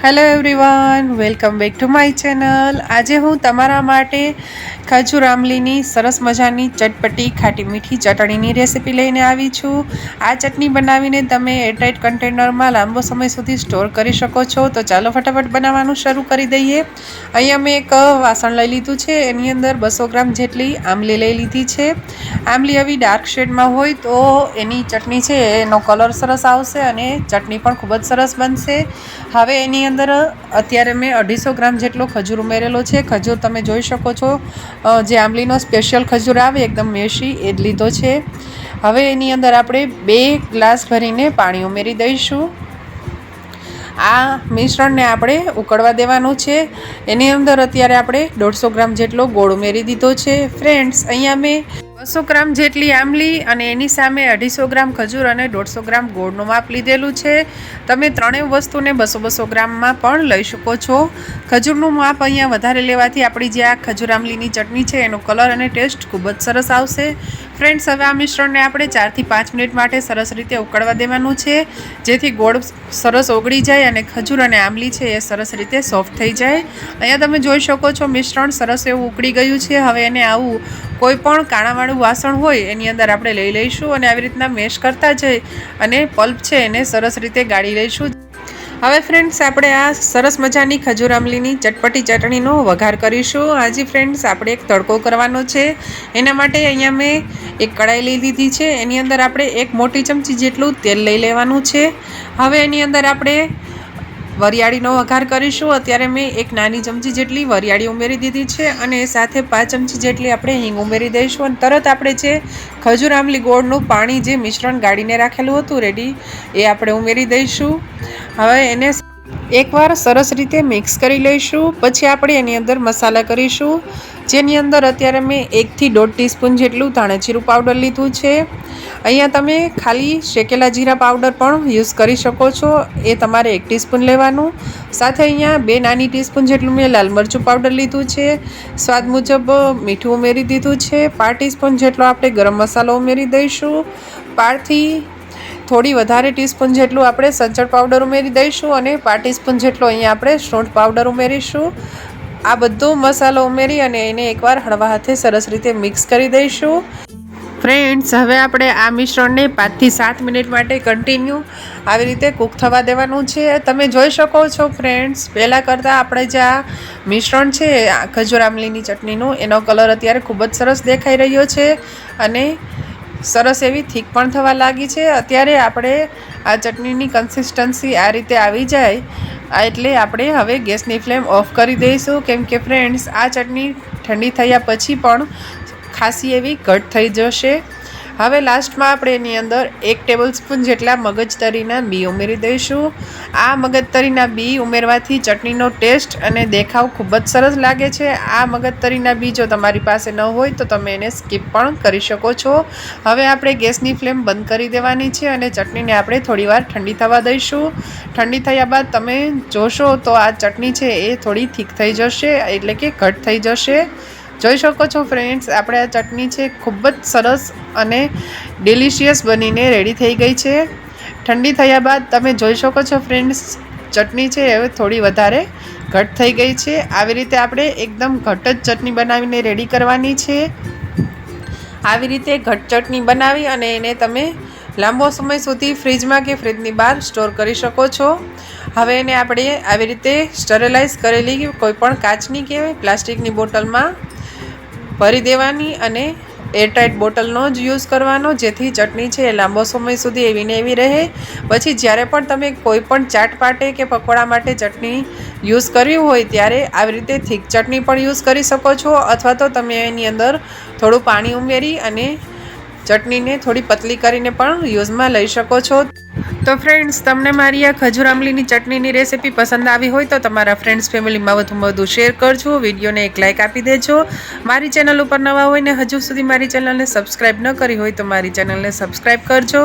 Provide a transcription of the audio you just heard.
Hello everyone, welcome back to my channel. આજે હું તમારા માટે ખજૂર આમલીની સરસ મજાની ચટપટી ખાટી મીઠી ચટણીની રેસીપી લઈને આવી છું। આ ચટણી બનાવીને તમે એરટાઇટ કન્ટેનરમાં લાંબો સમય સુધી સ્ટોર કરી શકો છો। તો ચાલો ફટાફટ બનાવવાનું શરૂ કરી દઈએ। અહીંયા મેં એક વાસણ લઈ લીધું છે, એની અંદર 200 ગ્રામ જેટલી આમલી લઈ લીધી છે। આમલી આવી ડાર્ક શેડમાં હોય તો એની ચટણી છે એનો કલર સરસ આવશે અને ચટણી પણ ખૂબ જ સરસ બનશે। હવે એની અંદર અત્યારે મેં 250 ગ્રામ જેટલો ખજૂર ઉમેરેલો છે। ખજૂર તમે જોઈ શકો છો, જે આમલીનો સ્પેશિયલ ખજૂર આવે એકદમ મેશી એ જ લીધો છે। હવે એની અંદર આપણે 2 ગ્લાસ ભરીને પાણી ઉમેરી દઈશું। આ મિશ્રણને આપણે ઉકળવા દેવાનું છે। એની અંદર અત્યારે આપણે 150 ગ્રામ જેટલો ગોળ ઉમેરી દીધો છે। ફ્રેન્ડ્સ, અહીંયા મેં 200 ગ્રામ જેટલી આમલી અને એની સામે 250 ગ્રામ ખજૂર અને 150 ગ્રામ ગોળનું માપ લીધેલું છે। તમે ત્રણેય વસ્તુને 200-200 ગ્રામમાં પણ લઈ શકો છો। ખજૂરનું માપ અહીંયા વધારે લેવાથી આપણી જે આ ખજૂર આમલીની ચટણી છે એનો કલર અને ટેસ્ટ ખૂબ જ સરસ આવશે। ફ્રેન્ડ્સ, હવે આ મિશ્રણને આપણે 4 થી 5 મિનિટ માટે સરસ રીતે ઉકળવા દેવાનું છે, જેથી ગોળ સરસ ઓગળી જાય અને ખજૂર અને આમલી છે એ સરસ રીતે સોફ્ટ થઈ જાય। અહીંયા તમે જોઈ શકો છો મિશ્રણ સરસ એવું ઉકળી ગયું છે। હવે એને આવું કોઈ પણ કાણાવાળું વાસણ હોય એની અંદર આપણે લઈ લઈશું અને આવી રીતના મેશ કરતા જઈ અને પલ્પ છે એને સરસ રીતે ગાળી લઈશું। હવે ફ્રેન્ડ્સ, આપણે આ સરસ મજાની ખજૂર આમલીની ચટપટી ચટણીનો વઘાર કરીશું। આજે ફ્રેન્ડ્સ આપણે એક તડકો કરવાનો છે। એના માટે અહીંયા મેં એક કઢાઈ લઈ લીધી છે, એની અંદર આપણે 1 મોટી ચમચી જેટલું તેલ લઈ લેવાનું છે। હવે એની અંદર આપણે વરિયાળીનો વઘાર કરીશું। અત્યારે મેં 1 નાની ચમચી જેટલી વરિયાળી ઉમેરી દીધી છે અને સાથે 5 ચમચી જેટલી આપણે હિંગ ઉમેરી દઈશું અને તરત આપણે જે ખજૂર આમલી ગોળનું પાણી જે મિશ્રણ ગાળીને રાખેલું હતું રેડી એ આપણે ઉમેરી દઈશું। હવે એને એકવાર સરસ રીતે મિક્સ કરી લઈશું। પછી આપણે એની અંદર મસાલા કરીશું, જેની અંદર અત્યારે મેં 1 થી 1.5 ટીસ્પૂન જેટલું ધાણા જીરું પાવડર લીધું છે। અહીંયા તમે ખાલી શેકેલા જીરા પાવડર પણ યુઝ કરી શકો છો, એ તમારે 1 ટીસ્પૂન લેવાનું। સાથે અહીંયા 2 નાની ટીસ્પૂન જેટલું મેં લાલ મરચું પાવડર લીધું છે। સ્વાદ મુજબ મીઠું ઉમેરી દીધું છે। 1/2 ટીસ્પૂન જેટલો આપણે ગરમ મસાલો ઉમેરી દઈશું। 1/2 થી થોડી વધારે ટીસ્પૂન જેટલું આપણે સંચળ પાવડર ઉમેરી દઈશું અને 1/2 ટીસ્પૂન જેટલો અહીંયા આપણે સૂંઠ પાવડર ઉમેરીશું। આ બધો મસાલો ઉમેરી અને એને એકવાર હળવા હાથે સરસ રીતે મિક્સ કરી દઈશું। ફ્રેન્ડ્સ, હવે આપણે આ મિશ્રણને 5 થી 7 મિનિટ માટે કન્ટિન્યુ આવી રીતે કૂક થવા દેવાનું છે। તમે જોઈ શકો છો ફ્રેન્ડ્સ, પહેલાં કરતાં આપણે જે આ મિશ્રણ છે ખજૂર આમલીની ચટણીનું, એનો કલર અત્યારે ખૂબ જ સરસ દેખાઈ રહ્યો છે અને સરસ એવી થીક પણ થવા લાગી છે। અત્યારે આપણે આ ચટણીની કન્સિસ્ટન્સી આ રીતે આવી જાય એટલે આપણે હવે ગેસની ફ્લેમ ઓફ કરી દઈશું, કેમ કે ફ્રેન્ડ્સ આ ચટણી ઠંડી થયા પછી પણ ખાસી એવી ઘટ થઈ જશે। હવે લાસ્ટમાં આપણે એની અંદર 1 ટેબલસ્પૂન જેટલા મગજતરીના બી ઉમેરી દઈશું। આ મગજતરીના બી ઉમેરવાથી ચટણીનો ટેસ્ટ અને દેખાવ ખૂબ જ સરસ લાગે છે। આ મગજતરીના બી જો તમારી પાસે ન હોય તો તમે એને સ્કીપ પણ કરી શકો છો। હવે આપણે ગેસની ફ્લેમ બંધ કરી દેવાની છે અને ચટણીને આપણે થોડીવાર ઠંડી થવા દઈશું। ઠંડી થયા બાદ તમે જોશો તો આ ચટણી છે એ થોડી થીક થઈ જશે, એટલે કે ઘટ થઈ જશે। જોઈ શકો છો ફ્રેન્ડ્સ, આપણે આ ચટણી છે ખૂબ જ સરસ અને ડિલિશિયસ બનીને રેડી થઈ ગઈ છે। ઠંડી થયા બાદ તમે જોઈ શકો છો ફ્રેન્ડ્સ, ચટણી છે હવે થોડી વધારે ઘટ થઈ ગઈ છે। આવી રીતે આપણે એકદમ ઘટ જ ચટણી બનાવીને રેડી કરવાની છે। આવી રીતે ઘટ ચટણી બનાવી અને એને તમે લાંબો સમય સુધી ફ્રીજમાં કે ફ્રીજની બહાર સ્ટોર કરી શકો છો। હવે એને આપણે આવી રીતે સ્ટરેલાઇઝ કરેલી કોઈપણ કાચની કે પ્લાસ્ટિકની બોટલમાં ભરી દેવાની અને એરટાઇટ બોટલનો જ યુઝ કરવાનો, જેથી ચટણી છે એ લાંબો સમય સુધી એવી ને એવી રહે। પછી જ્યારે પણ તમે કોઈ પણ ચાટ માટે કે પકોડા માટે ચટણી યુઝ કરવી હોય ત્યારે આવી રીતે થીક ચટણી પણ યુઝ કરી શકો છો, અથવા તો તમે એની અંદર થોડું પાણી ઉમેરી અને ચટણીને થોડી પતલી કરીને પણ યુઝમાં લઈ શકો છો। તો ફ્રેન્ડ્સ, તમને મારી આ ખજૂર આમલીની ચટણીની રેસીપી પસંદ આવી હોય તો તમારા ફ્રેન્ડ્સ ફેમિલીમાં વધુમાં વધુ શેર કરજો। વિડીયોને એક લાઇક આપી દેજો। મારી ચેનલ ઉપર નવા હોય ને હજુ સુધી મારી ચેનલને સબસ્ક્રાઈબ ન કરી હોય તો મારી ચેનલને સબસ્ક્રાઈબ કરજો।